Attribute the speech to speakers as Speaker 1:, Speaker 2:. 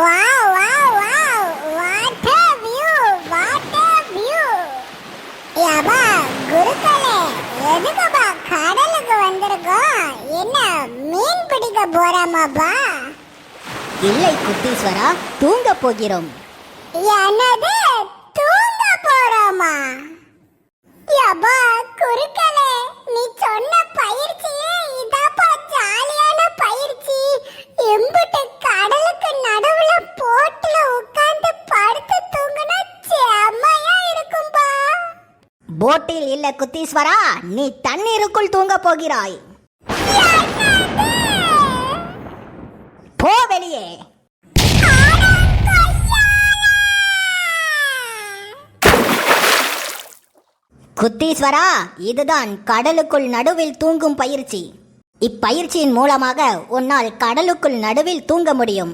Speaker 1: Wow wow wow what a view what a view. யப்பா குருக்களே, எதுக்குப்பா கடலுக்கு வந்திருக்கோம்? என்ன மீன் பிடிக்க போறாமாப்பா?
Speaker 2: இல்லை குட்டீஸ்வரா, தூங்க போகிறோம்.
Speaker 1: என்னது தூங்க போறோமா? யப்பா குருக்களே, நீ சொன்ன பயிற்சியே இதாப்பா ஜாலியான பயிற்சி. எம்புட்டு கடலுக்கு நடுவுல போட்ல உட்கார்ந்து படுத்து தூங்குனா செம்மையா இருக்கும்பா.
Speaker 2: போட்டில் இல்ல குட்டீஸ்வரா, நீ தண்ணீருக்குள் தூங்க போகிறாய். போ வெளியே. குட்டீஸ்வரா, இதுதான் கடலுக்குள் நடுவில் தூங்கும் பயிற்சி. இப்பயிற்சியின் மூலமாக உன்னால் கடலுக்குள் நடுவில் தூங்க முடியும்.